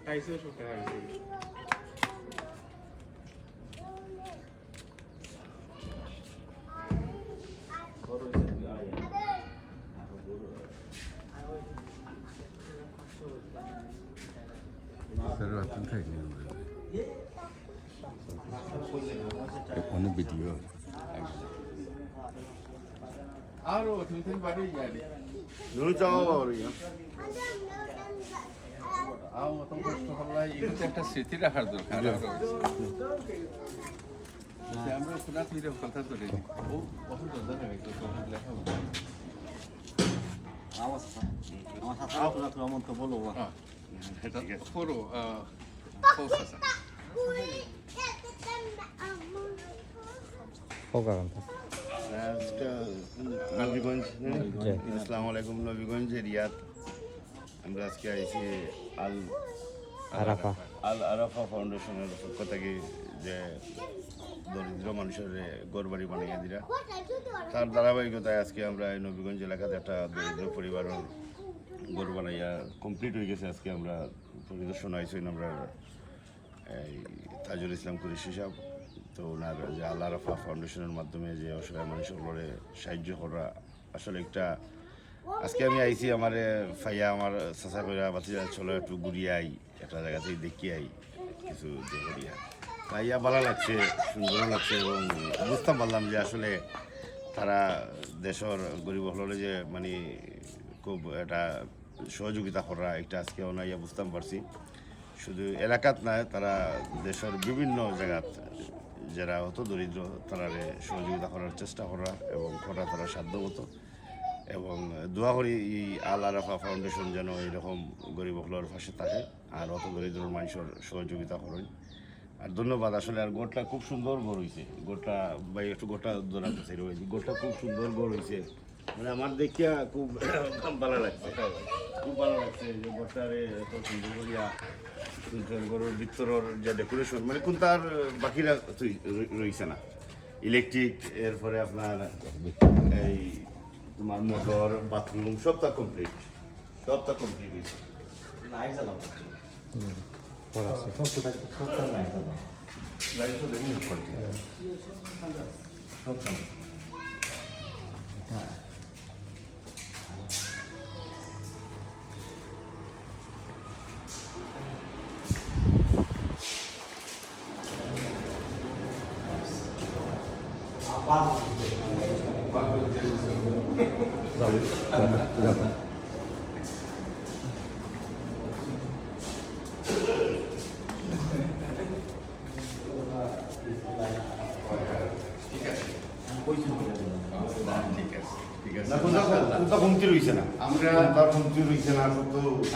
One video. Nur যাওয়া বাড়ি একটা স্মৃতি রাখার দরকার আমরা শোনা কথা ধরে নবীগঞ্জ আসসালামু আলাইকুম নবীগঞ্জ রিয়াদ আমরা আজকে আইছি আল আরাফা ফাউন্ডেশনের পক্ষ থেকে যে দরিদ্র মানুষের ঘরবাড়ি বানিয়ে দিরা তার ধারাবাহিকতায় আজকে আমরা এই নবীগঞ্জ এলাকাতে একটা দরিদ্র পরিবারের ঘর বানাইয়া কমপ্লিট হয়ে গেছে। আজকে আমরা পরিদর্শন আইছি আমরা এই তাজুল ইসলাম কুরেশি সাহেব তো ওনার যে আল আরাফা ফাউন্ডেশনের মাধ্যমে যে অসহায় মানুষগুলোরে সাহায্য করা আসলে একটা আজকে আমি আইছি আমার ফাইয়া আমার চাচা কইরা বাতিজা চলো একটু ঘুরিয়ে আই একটা জায়গা থেকে দেখি আই কিছু করিয়া ফাইয়া ভালো লাগছে সুন্দর লাগছে এবং বুঝতে পারলাম যে আসলে তারা দেশের গরিব হলে যে মানে খুব একটা সহযোগিতা করা একটা আজকে ওনাইয়া বুঝতাম পারছি শুধু এলাকাত না তারা দেশের বিভিন্ন জায়গাত যারা অত দরিদ্র তারা সহযোগিতা করার চেষ্টা করা এবং করা তারা সাধ্যমতো এবং দোয়া করি এই আল আরাফা ফাউন্ডেশন যেন এইরকম গরিব হলোর পাশে থাকে আর অত দরিদ্র মানুষের সহযোগিতা করেন। আর ধন্যবাদ আসলে আর গোটটা খুব সুন্দর গড় হয়েছে গোটটা ভাই একটু গোটা দৌড়াতে চাই রয়েছে গোটটা খুব সুন্দর গড় হয়েছে মানে আমার দেখিয়া খুব ভালো লাগছে খুব ভালো লাগছে যে গোটারে এত সুন্দর করিয়া গরুর ভিতরের যে ডেকোরেশন মানে কোন তার বাকিরা রয়েছে না ইলেকট্রিক এরপরে আপনার এই তোমার মোটর বাথরুম সবটা কমপ্লিট হয়েছে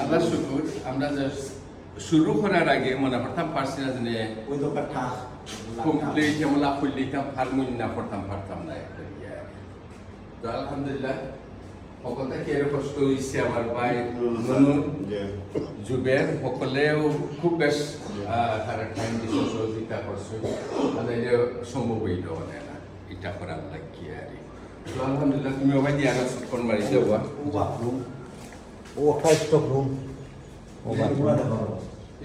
আল্লাহ শুকুর আমরা শুরু করার আগে মনে করতাম পারছি না যে কমপ্লিট যেমন খুললিতাম ফার্মুন না পারতাম না তো আলহামদুলিল্লাহ সকল থেকে এর কষ্ট হয়েছে আমার ভাই জুবের সকলেও খুব বেশ তারা টাইম দিতে সহযোগিতা করছে এটা সম্ভব হইল মানে না এটা করার লাগিয়ে আর তো আলহামদুলিল্লাহ তুমি ওখানে দিয়ে আগে সুটকন মারি দেওয়া বাথরুম ও একটা স্টক রুম ও বাথরুম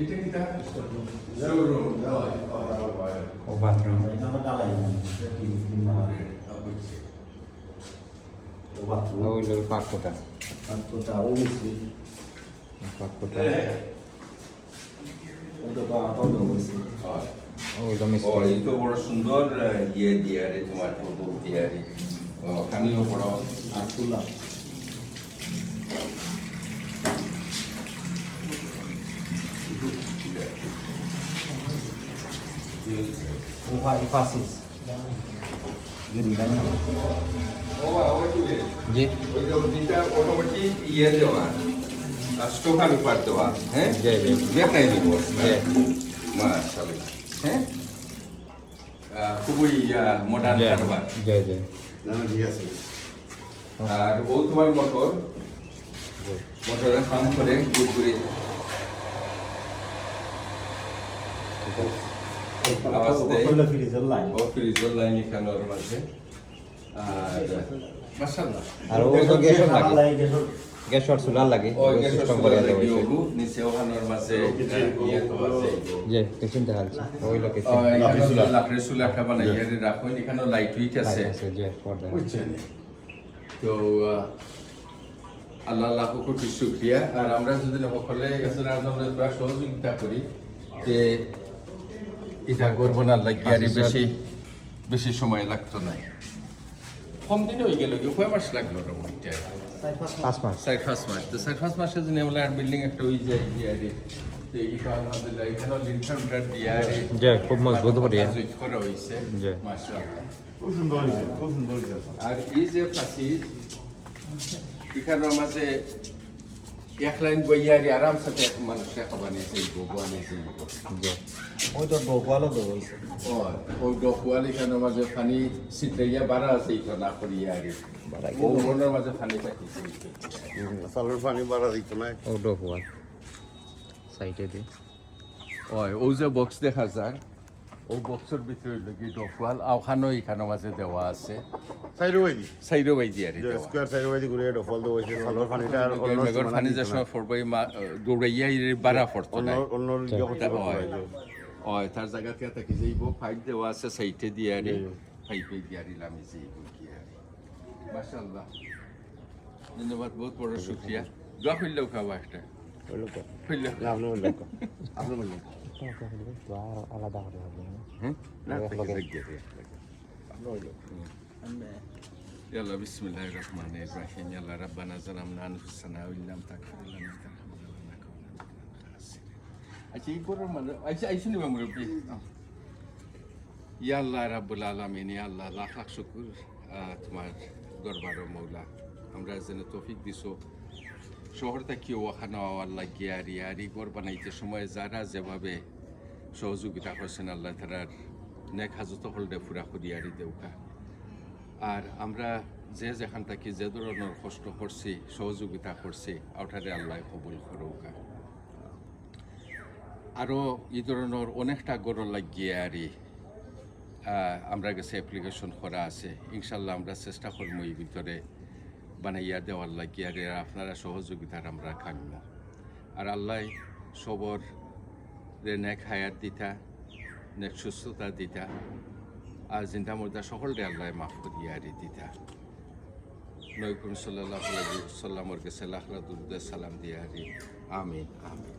এটা কি তা স্টক রুম শোরুম ও বাথরুম এটা আমরা ডালাই ও বাথরুম ও হলো পাকোটা ও মিস্ত্রি পাকোটা ওটা পাকোটা মিস্ত্রি ওটা মিস্ত্রি তো বড় সুন্দর ইয়ে দিয়ে রে তোমার ফটো দিয়ে রে কামিও বড় আর তুলা Fasis. Jadi kan? जी ऑटोमेटिक ये देवा स्टोका में पड़ देवा हैं जय जय ये नहीं दी बॉस जय माशाल्लाह हैं খুবই মডার্ন কারবার जय जय না ঠিক আছে আর ও তোমার মোটরে কাম করে গুড়গুড়ি আওয়াজ দেয় ও ফ্রিজের লাইন এখানের মাঝে আর মাশাআল্লাহ আর ও তো গ্যাসের লাগে গ্যাসর চুলার লাগে ওই ওই গ্যাসের সিস্টেম চুলা করে লাগি দেওয়া হয়েছে ওগু নিচে ওখানোর মাঝে ইয়ে তো আছে যে কিচেন দেখাচ্ছে ওই লোকে এখানে লাকড়ির চুলা একটা বানাইয়া রাখুন এখানেও লাইট উইট আছে যে পর্দা বুঝছেন তো আল্লাহ লাখ কোটি শুক্রিয়া আর আমরা যদি সকলে এখানে আন্দোলনের প্রায় সহযোগিতা করি যে এটা করবো না লাগি আর বেশি সময় লাগতো না কম দিনে হয়ে গেল কয় মাস লাগলো ওইটা 5 মাস 4-5 মাস তো 4-5 মাসে যদি আমরা আর বিল্ডিং একটা হয়ে যায় আরে তো এটা আলহামদুলিল্লাহ এখানে লিন্টার দিয়ে আরে যে খুব মজবুত করে করা হয়েছে জি। মাশাআল্লাহ খুব সুন্দর হয়েছে খুব সুন্দর হয়েছে আর এই যে ফাঁসি এখানের মাঝে এক লাইন বইয়ারি আরামসে মানুষ দেখা বানিয়েছে এই গোবো আনিয়েছে যে ওই তো ডোকওয়ালা তো হয়েছে ওই ডকুয়াল এখানের মাঝে পানি ছিটাইয়া বাড়া আছে এটা না করিয়া আগে ও মনের মাঝে পানি পাঠিয়েছে চালের পানি বাড়া দিত না ও ডোফওয়াল সাইডে দি ও যে বক্স দেখা যায় ও বক্সের ভিতরে লগি ডকুয়াল আওখানো এখানের মাঝে দেওয়া আছে সাইড ওই দি সাইডো বাই দিয়ে যে স্কয়ার সাইড ওই দি ঘুরে ডফল দেওয়া হয়েছে চালের পানিটা আর অন্য মেঘর পানি যে সময় ফরবাই দৌড়াইয়া বাড়া পড়তো না অন্য জগতে হয় তার জায়গা থেকে থাকি যাইব ফাইট দেওয়া আছে সাইটে দিয়ে আরে ফাইপে দিয়ে আরিলাম যাইব কি আর মাশাআল্লাহ ধন্যবাদ বহুত বড় শুকরিয়া দোয়া করলেও খাওয়া একটা ওই লোক করলে না আপনি বললেন আপনি বললেন আলাদা করে হবে হ্যাঁ না লগে। আপনি বললেন يلا بسم الله الرحمن الرحيم يلا ربنا ظلمنا انفسنا وان لم تغفر لنا وترحمنا لنكونن من الخاسرين আচ্ছা এই করে মানে আচ্ছা আইসুন নিবা মুরব্বি ইয়া আল্লাহ রাব্বুল আলামিন ইয়া আল্লাহ লাখ লাখ শুকর তোমার দরবারে মওলা আমরা যেন তৌফিক দিছো শহর থেকে ওখানে আল্লাহ গিয়ারি আরি ঘর বানাইতে সময় যারা যেভাবে সহযোগিতা করছেন আল্লাহ তারার নেক হাজত হলদে পুরা করিয়ারি দেউকা আর আমরা যে যেখান থেকে যে ধরনের কষ্ট করছি সহযোগিতা করছি ওটারে আল্লাহ কবুল করুকা আরও এই ধরনের অনেকটা গড় লাগিয়ে আরি আমরা কাছে অ্যাপ্লিকেশন করা আছে ইনশাল্লাহ আমরা চেষ্টা করবো এই ভিতরে বানাইয়া দেওয়ার লাগিয়ে আরে আপনারা সহযোগিতার আমরা খাইব আর আল্লাহ সবর নেক হায়াত দিতা নেক সুস্থতা দিতা আর জিন্দা মুর্দা সকলকে আল্লাহ মাফ করিয়া আরে দিতা নবী সাল্লাল্লাহু আলাইহি ওয়াসাল্লামের কাছে লাখ লাখ দুরূদ সালাম দিয়া আরে আমিন আমিন